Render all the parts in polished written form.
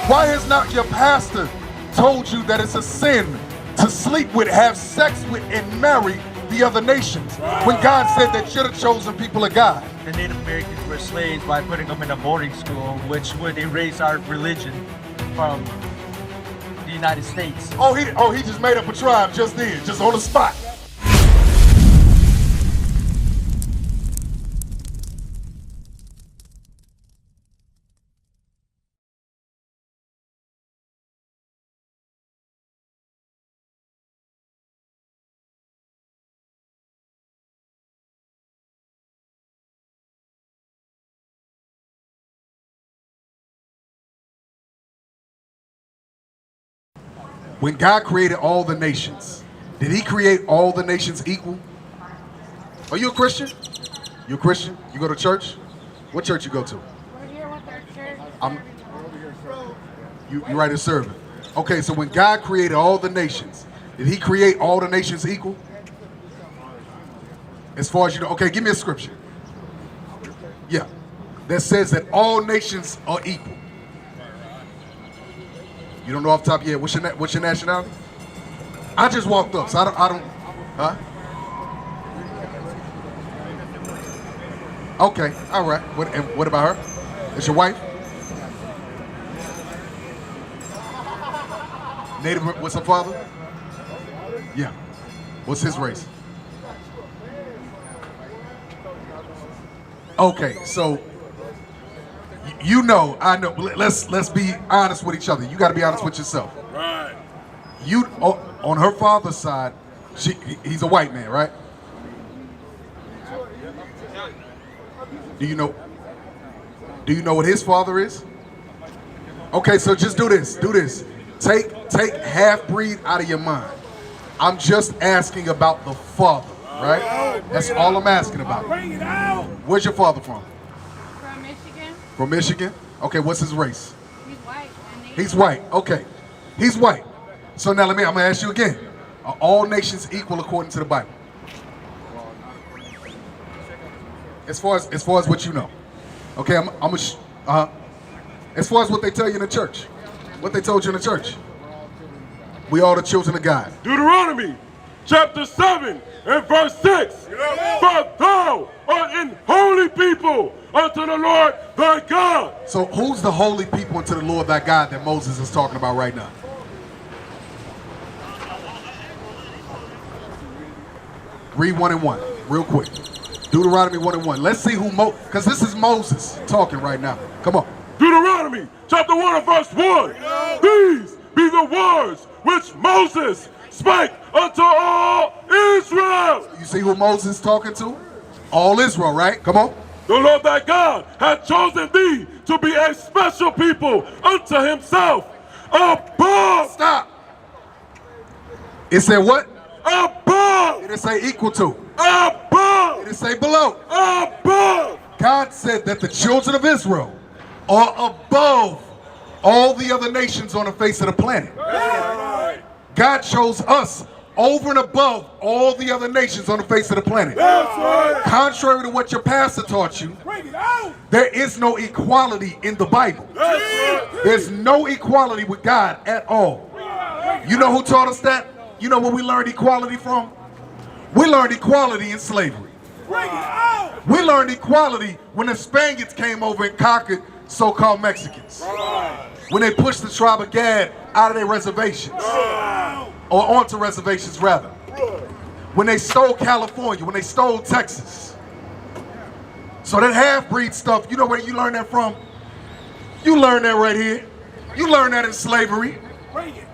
Why has not your pastor told you that it's a sin to sleep with, have sex with, and marry the other nations? When God said that you're the chosen people of God. The Native Americans were slaves by putting them in a boarding school, which would erase our religion from the United States. Oh, he just made up a tribe just then, just on the spot. When God created all the nations, did he create all the nations equal? Are you a Christian? You a Christian? You go to church? What church you go to? We're here with our church. You right here serving. Okay, so when God created all the nations, did he create all the nations equal? As far as you know, okay, give me a scripture. Yeah, that says that all nations are equal. You don't know off the top of your head, what's your nationality? I just walked up, so I don't, huh? Okay, all right. What about her? Is your wife? Native, what's her father? Yeah. What's his race? Okay, so you know, I know. Let's be honest with each other. You got to be honest with yourself. Right. You on her father's side, he's a white man, right? Do you know? Do you know what his father is? Okay, so just do this. Do this. Take half breed out of your mind. I'm just asking about the father, right? That's all I'm asking about. Bring it out. Where's your father from? From Michigan. From Michigan? Okay, what's his race? He's white. He's white. Okay, he's white. So now I'm gonna ask you again. Are all nations equal according to the Bible? As far as what you know. Okay, as far as what they tell you in the church, what they told you in the church. We all the children of God. Deuteronomy chapter 7 and verse 6. For thou art an holy people unto the Lord thy God. So who's the holy people unto the Lord thy God that Moses is talking about right now? Read 1 and 1, real quick. Deuteronomy 1 and 1. Let's see who because this is Moses talking right now. Come on. Deuteronomy chapter 1 and verse 1. These be the words which Moses spake unto all Israel. You see who Moses is talking to? All Israel, right? Come on. The Lord thy God hath chosen thee to be a special people unto himself. Above. Stop. It said what? Above. It didn't say equal to. Above. It didn't say below. Above. God said that the children of Israel are above all the other nations on the face of the planet. Right. God chose us over and above all the other nations on the face of the planet. That's right. Contrary to what your pastor taught you, Bring it out. there is no equality in the Bible. That's right. There's no equality with God at all. You know who taught us that? You know where we learned equality from? We learned equality in slavery. Bring it out. We learned equality when the Spaniards came over and conquered so-called Mexicans. Right. When they pushed the tribe of Gad out of their reservations. Right. Or onto reservations rather. When they stole California, when they stole Texas. So that half-breed stuff, you know where you learn that from? You learn that right here. You learn that in slavery.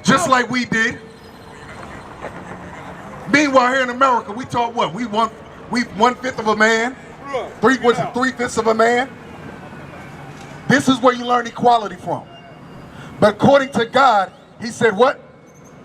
Just like we did. Meanwhile, here in America, we taught what? We 1/5 of a man. Three-fifths of a man. This is where you learn equality from. But according to God, he said what?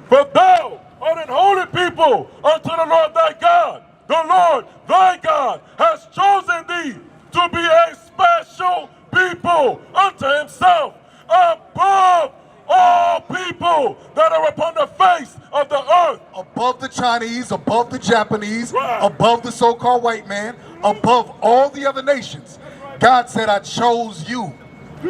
For thou art an holy people unto the Lord thy God. The Lord thy God has chosen thee to be a special people unto himself, above all people that are upon the face of the earth. Above the Chinese, above the Japanese, above the so-called white man, above all the other nations. God said, I chose you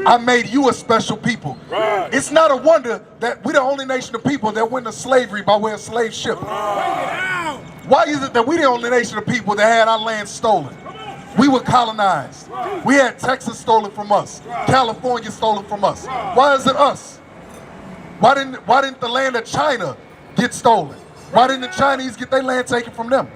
I made you a special people. Right. It's not a wonder that we're the only nation of people that went to slavery by way of slave ship. Why is it that we the only nation of people that had our land stolen? We were colonized. We had Texas stolen from us. California stolen from us. Why is it us? Why didn't the land of China get stolen? Why didn't the Chinese get their land taken from them?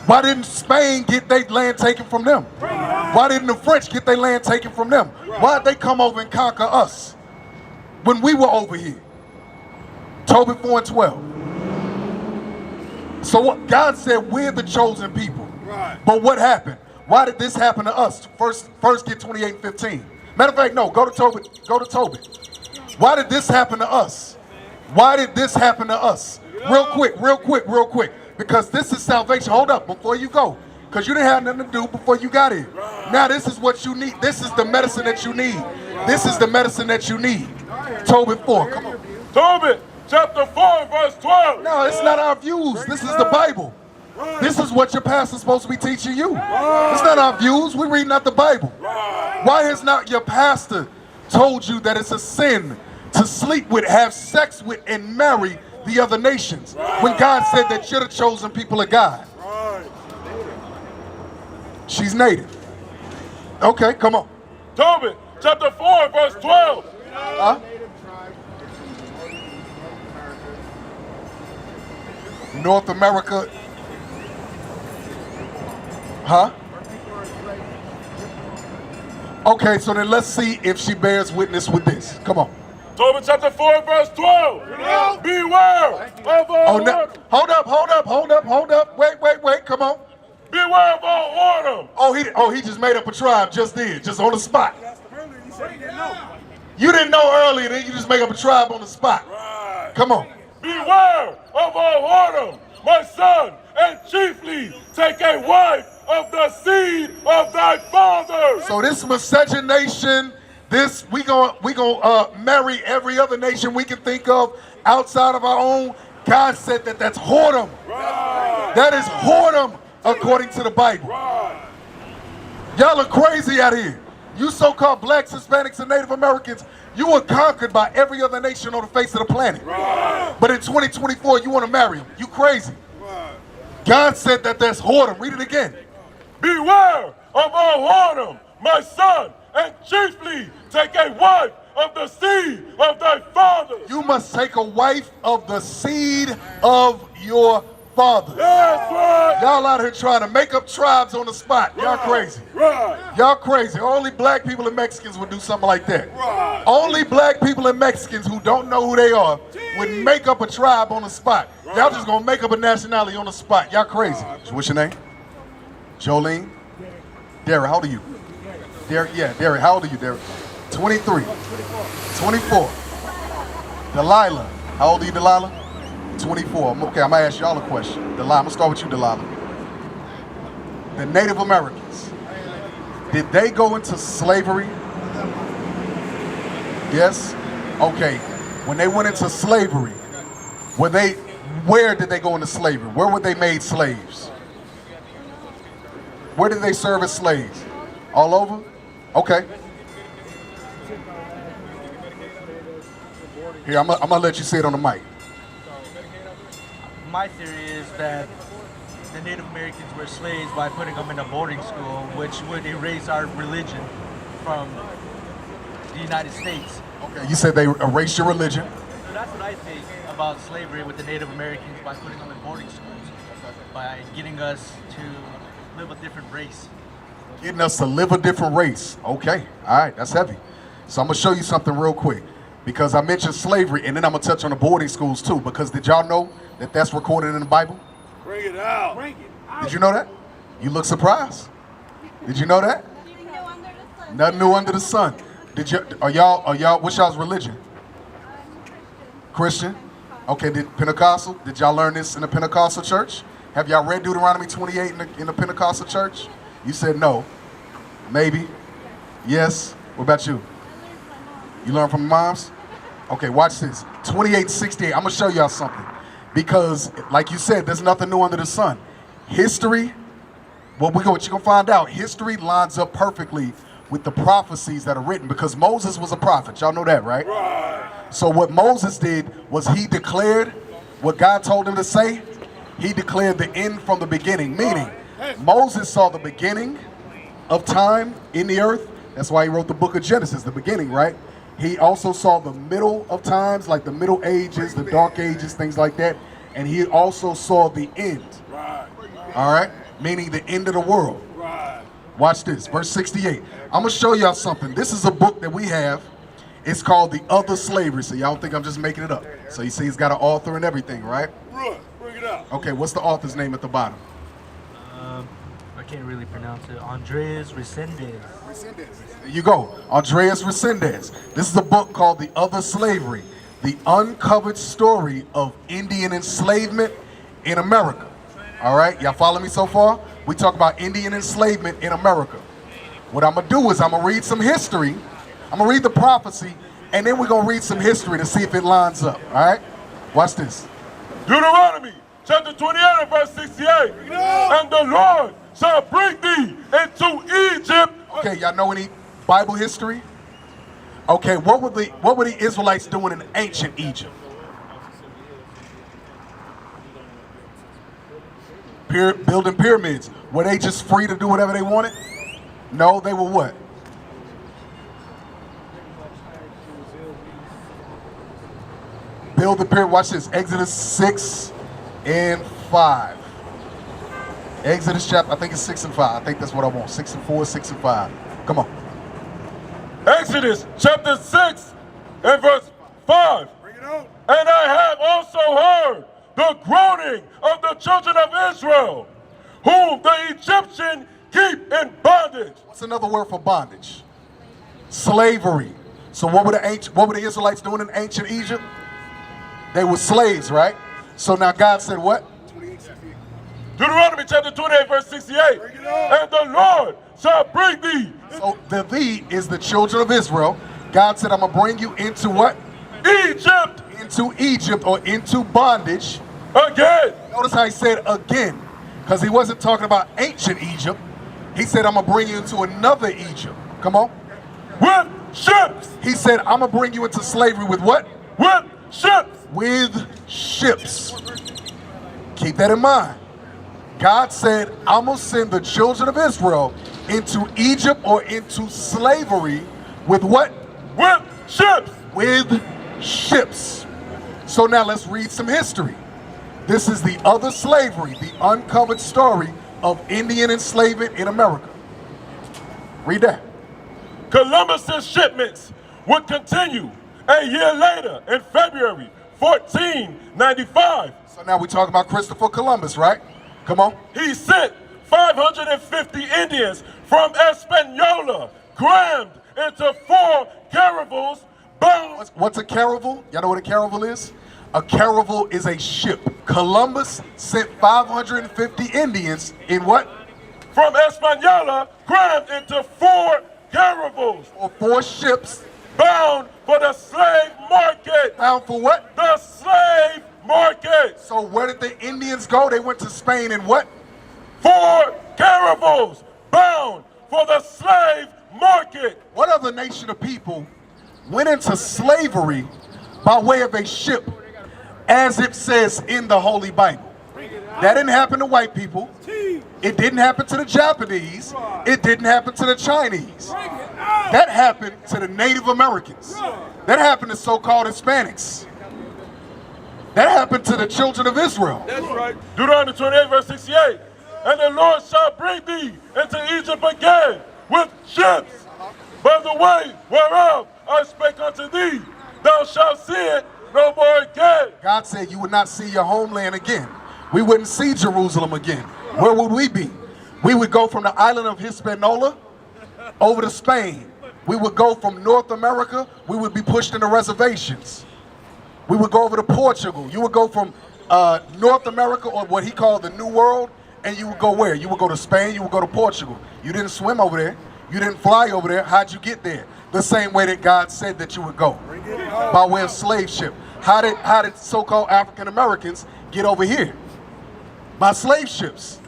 Why didn't Spain get their land taken from them? Why didn't the French get their land taken from them? Why did they come over and conquer us when we were over here? Tobit 4:12. So what God said, we're the chosen people. But what happened? Why did this happen to us? First get 28 and 15. Matter of fact, no, go to Tobit. Go to Tobit. Why did this happen to us? Why did this happen to us? Real quick. Because this is salvation. Hold up before you go. Because you didn't have nothing to do before you got here. Now this is what you need. This is the medicine that you need. This is the medicine that you need. Tobit 4. Come on. Tobit chapter 4 verse 12. No, it's not our views. This is the Bible. This is what your pastor's supposed to be teaching you. It's not our views. We're reading out the Bible. Why has not your pastor told you that it's a sin to sleep with, have sex with, and marry the other nations when God said that you're the chosen people of God? She's native. Okay, come on. Tobit chapter 4 verse 12. Huh? North America. Huh? Okay, so then let's see if she bears witness with this. Come on. Tobit chapter 4 verse 12. Beware of all whoredom. Hold up. Wait, come on. Beware of all whoredom. Oh, he just made up a tribe, just on the spot. You didn't know earlier, then you just make up a tribe on the spot. Come on. Beware of all whoredom, my son, and chiefly take a wife of the seed of thy father. So this miscegenation, we gonna marry every other nation we can think of outside of our own. God said that that's whoredom. That is whoredom according to the Bible. Y'all are crazy out here. You so-called blacks, Hispanics, and Native Americans, you were conquered by every other nation on the face of the planet. But in 2024, you want to marry them. You crazy. God said that that's whoredom. Read it again. Beware of all whoredom, my son, and chiefly take a wife of the seed of thy father. You must take a wife of the seed of your father. That's right. Y'all out here trying to make up tribes on the spot. Y'all crazy. Y'all crazy. Only black people and Mexicans would do something like that. Only black people and Mexicans who don't know who they are would make up a tribe on the spot. Y'all just gonna make up a nationality on the spot. Y'all crazy. What's your name? Jolene? Derek, how old are you? Derek, how old are you, Derek? 23. 24. Delilah, how old are you, Delilah? 24. Okay, I'm gonna ask y'all a question. Delilah, I'm gonna start with you, Delilah. The Native Americans, did they go into slavery? Yes? Okay. When they went into slavery, where did they go into slavery? Where were they made slaves? Where did they serve as slaves? All over? Okay. Here, I'm gonna let you say it on the mic. My theory is that the Native Americans were slaves by putting them in a boarding school, which would erase our religion from the United States. Okay, you said they erased your religion. So that's what I think about slavery with the Native Americans, by putting them in boarding schools, by getting us to live a different race. Getting us to live a different race. Okay, all right, that's heavy. So I'm gonna show you something real quick, because I mentioned slavery, and then I'm gonna touch on the boarding schools too, because did y'all know that that's recorded in the Bible? Bring it out. Bring it out. Did you know that? You look surprised. Did you know that? Nothing new under the sun. Are y'all, what's y'all's religion? Christian? Okay, Pentecostal? Did y'all learn this in the Pentecostal church? Have y'all read Deuteronomy 28 in the Pentecostal church? You said no. Maybe. Yes. What about you? You learn from moms? Okay, watch this. 28:68. I'm gonna show y'all something. Because, like you said, there's nothing new under the sun. History, what you're gonna find out, history lines up perfectly with the prophecies that are written, because Moses was a prophet. Y'all know that, right? So what Moses did was he declared what God told him to say. He declared the end from the beginning, meaning Moses saw the beginning of time in the earth. That's why he wrote the book of Genesis, the beginning, right? He also saw the middle of times, like the Middle Ages, the Dark Ages, things like that. And he also saw the end. All right? Meaning the end of the world. Watch this, verse 68. I'm going to show y'all something. This is a book that we have. It's called The Other Slavery. So y'all don't think I'm just making it up. So you see it's got an author and everything, right? Bring it out. Okay, what's the author's name at the bottom? I can't really pronounce it. Andres Resendez. There you go, Andreas Resendez. This is a book called The Other Slavery, the uncovered story of Indian enslavement in America. All right, y'all follow me so far? We talk about Indian enslavement in America. What I'm gonna do is I'm gonna read some history, I'm gonna read the prophecy, and then we're gonna read some history to see if it lines up, all right? Watch this. Deuteronomy chapter 28 and verse 68. And the Lord shall bring thee into Egypt. Okay, y'all know any Bible history? Okay, what were the Israelites doing in ancient Egypt? Building pyramids. Were they just free to do whatever they wanted? No, they were what? Build the pyramid. Watch this. Exodus 6 and 5. Exodus chapter, I think it's 6 and 5. I think that's what I want. 6 and 4, 6 and 5. Come on. Exodus chapter 6 and verse 5. Bring it out. And I have also heard the groaning of the children of Israel, whom the Egyptian keep in bondage. What's another word for bondage? Slavery. So what were the Israelites doing in ancient Egypt? They were slaves, right? So now God said what? Deuteronomy chapter 28 verse 68. And the Lord shall bring thee. So the thee is the children of Israel. God said, I'm going to bring you into what? Egypt. Into Egypt, or into bondage. Again. Notice how he said again, because he wasn't talking about ancient Egypt. He said, I'm going to bring you into another Egypt. Come on. With ships. He said, I'm going to bring you into slavery with what? With ships. With ships. Keep that in mind. God said, I'm going to send the children of Israel into Egypt, or into slavery with what? With ships. With ships. So now let's read some history. This is the other slavery, the uncovered story of Indian enslavement in America. Read that. Columbus's shipments would continue a year later in February 1495. So now we talk about Christopher Columbus, right? Come on. He sent 550 Indians from Hispaniola, crammed into 4 caravels bound. What's a caravel? Y'all know what a caravel is? A caravel is a ship. Columbus sent 550 Indians in what? From Hispaniola, crammed into 4 caravels. Or 4 ships. Bound for the slave market. Bound for what? The slave market. So where did the Indians go? They went to Spain in what? 4 caravels bound for the slave market. What other nation of people went into slavery by way of a ship, as it says in the Holy Bible? That didn't happen to white people. It didn't happen to the Japanese. It didn't happen to the Chinese. That happened to the Native Americans. That happened to so-called Hispanics. That happened to the children of Israel. That's right. Deuteronomy 28 verse 68. And the Lord shall bring thee into Egypt again with ships, by the way whereof I spake unto thee. Thou shalt see it no more again. God said you would not see your homeland again. We wouldn't see Jerusalem again. Where would we be? We would go from the island of Hispaniola over to Spain. We would go from North America, we would be pushed into reservations. We would go over to Portugal. You would go from North America, or what he called the New World, and you would go where? You would go to Spain, you would go to Portugal. You didn't swim over there. You didn't fly over there. How'd you get there? The same way that God said that you would go, by way of slave ship. How did so-called African Americans get over here? By slave ships.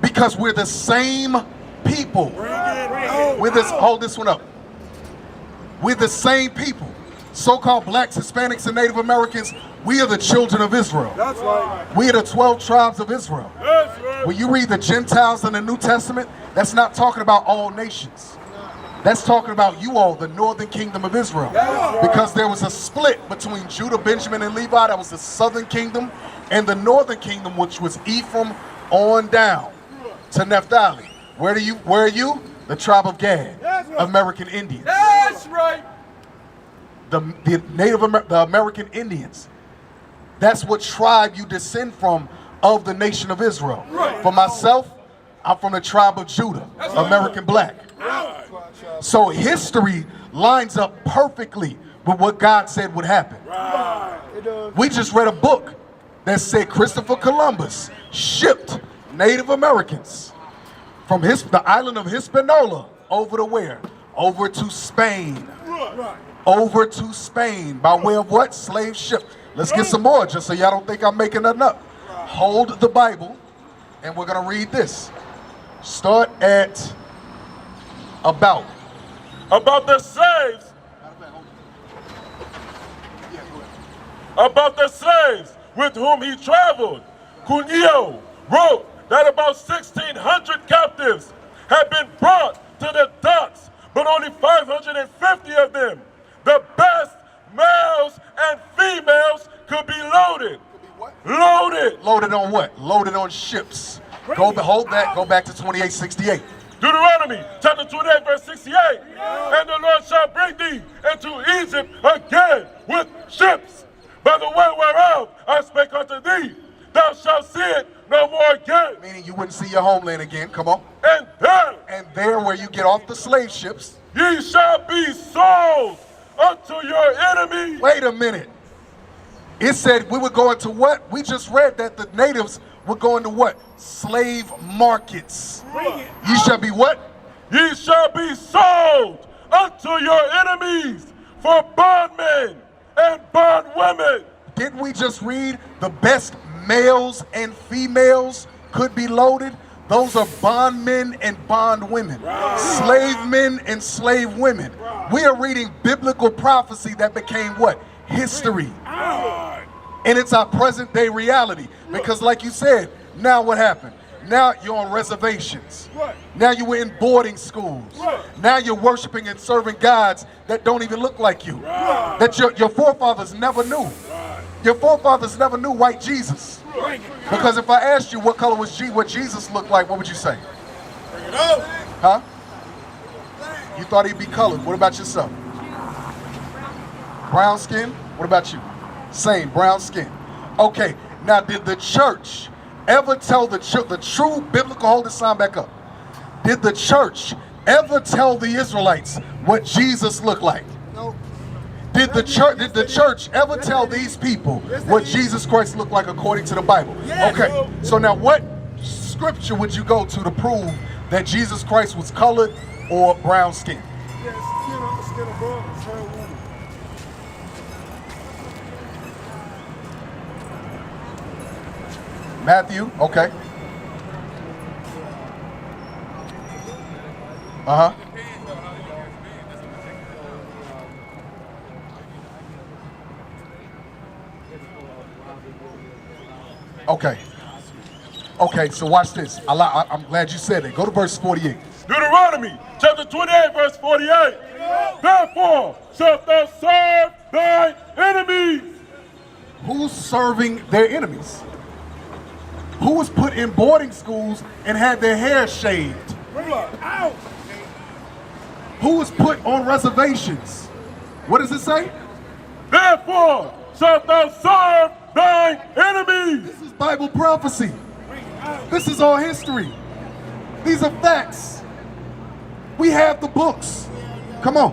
Because we're the same people. Hold this one up. We're the same people. So-called blacks, Hispanics, and Native Americans, we are the children of Israel. That's right. We are the 12 tribes of Israel. That's right. When you read the Gentiles in the New Testament, that's not talking about all nations. That's talking about you all, the northern kingdom of Israel. Because there was a split between Judah, Benjamin, and Levi. That was the southern kingdom. And the northern kingdom, which was Ephraim on down to Naphtali. Where are you? The tribe of Gad, American Indians. That's right. The American Indians. That's what tribe you descend from of the nation of Israel. Right. For myself, I'm from the tribe of Judah, American black. Right. So history lines up perfectly with what God said would happen. Right. We just read a book that said Christopher Columbus shipped Native Americans from the island of Hispaniola over to where? Over to Spain. Right. Over to Spain by way of what? Slave ship. Let's get some more just so y'all don't think I'm making nothing up. Hold the Bible and we're going to read this. Start at about the slaves. About the slaves with whom he traveled. Cuneo wrote that about 1,600 captives had been brought to the docks, but only 550 of them, the best males and females, could be loaded. Loaded. Loaded on what? Loaded on ships. Hold that. Go back to 2868. Deuteronomy chapter 28 verse 68. And the Lord shall bring thee into Egypt again with ships. By the way whereof I spake unto thee, thou shalt see it no more again. Meaning you wouldn't see your homeland again. Come on. And there where you get off the slave ships, ye shall be sold unto your enemies. Wait a minute. It said we would go into what? We just read that the natives would go into what? Slave markets. Ye shall be what? Ye shall be sold unto your enemies for bondmen and bondwomen. Didn't we just read the best males and females could be loaded? Those are bondmen and bondwomen, slave men and slave women. We are reading biblical prophecy that became what? History. And it's our present day reality. Because like you said, now what happened? Now you're on reservations. Now you were in boarding schools. Now you're worshiping and serving gods that don't even look like you. That your forefathers never knew. Your forefathers never knew white Jesus. Because if I asked you what color was what Jesus looked like, what would you say? Huh? You thought he'd be colored. What about yourself? Brown skin? What about you? Same, brown skin. Okay, now did the church ever tell the true biblical, hold the sign back up. Did the church ever tell the Israelites what Jesus looked like? No. Did the church ever tell these people what Jesus Christ looked like according to the Bible? Okay, so now what scripture would you go to prove that Jesus Christ was colored or brown skinned? Matthew, okay. Uh-huh. Okay. Okay, so watch this. I'm glad you said it. Go to verse 48. Deuteronomy chapter 28 verse 48. Therefore shalt thou serve thy enemies. Who's serving their enemies? Who was put in boarding schools and had their hair shaved? Who was put on reservations? What does it say? Therefore shalt thou serve thine enemies. This is Bible prophecy. This is all history. These are facts. We have the books. Come on.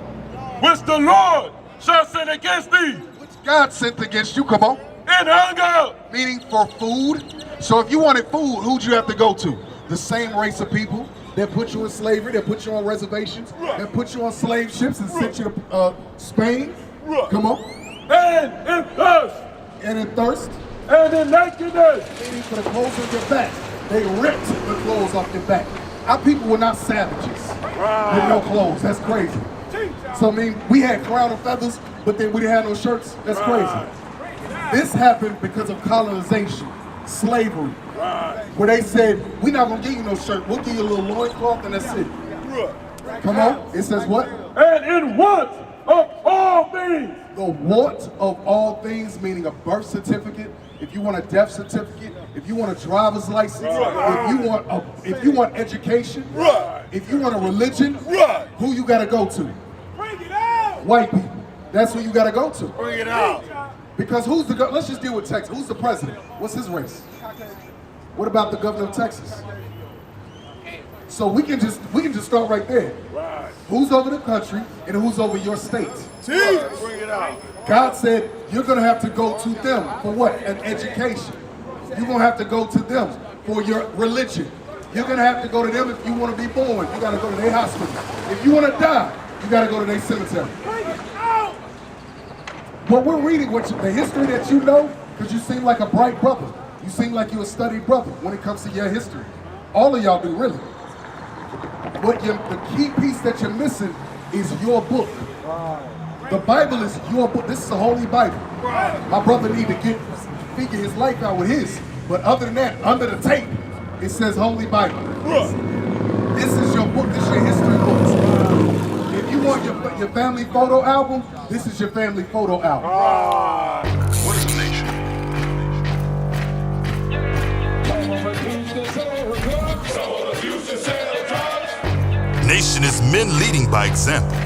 Which the Lord shall send against thee. Which God sent against you. Come on. In hunger. Meaning for food. So if you wanted food, who'd you have to go to? The same race of people that put you in slavery, that put you on reservations, that put you on slave ships and sent you to Spain. Come on. And in thirst. And in thirst. And in nakedness. Meaning for the clothes on your back. They ripped the clothes off your back. our people were not savages with no clothes. That's crazy. So I mean, we had crown of feathers, but then we didn't have no shirts. That's crazy. This happened because of colonization, slavery, where they said, we're not gonna give you no shirt, we'll give you a little loincloth and that's it. Come on, it says what? And in what of all things? The what of all things, meaning a birth certificate, if you want a death certificate, if you want a driver's license, if you want education, if you want a religion, who you gotta go to? Bring it out! White people. That's who you gotta go to. Bring it out! Because who's the let's just deal with Texas. Who's the president? What's his race? What about the governor of Texas? So we can just start right there. Who's over the country and who's over your state? Jesus! Bring it out! God said you're gonna have to go to them for what? An education. You're gonna have to go to them for your religion. You're gonna have to go to them if you want to be born. You gotta go to their hospital. If you want to die, you gotta go to their cemetery. Bring it out! What we're reading, the history that you know, because you seem like a bright brother. You seem like you're a studied brother when it comes to your history. All of y'all do, really. The key piece that you're missing is your book. The Bible is your book. This is the Holy Bible. My brother need to figure his life out with his. But other than that, under the tape, it says Holy Bible. This is your book. This is your history book. If you want your family photo album, this is your family photo album. What is a nation? Nation is men leading by example.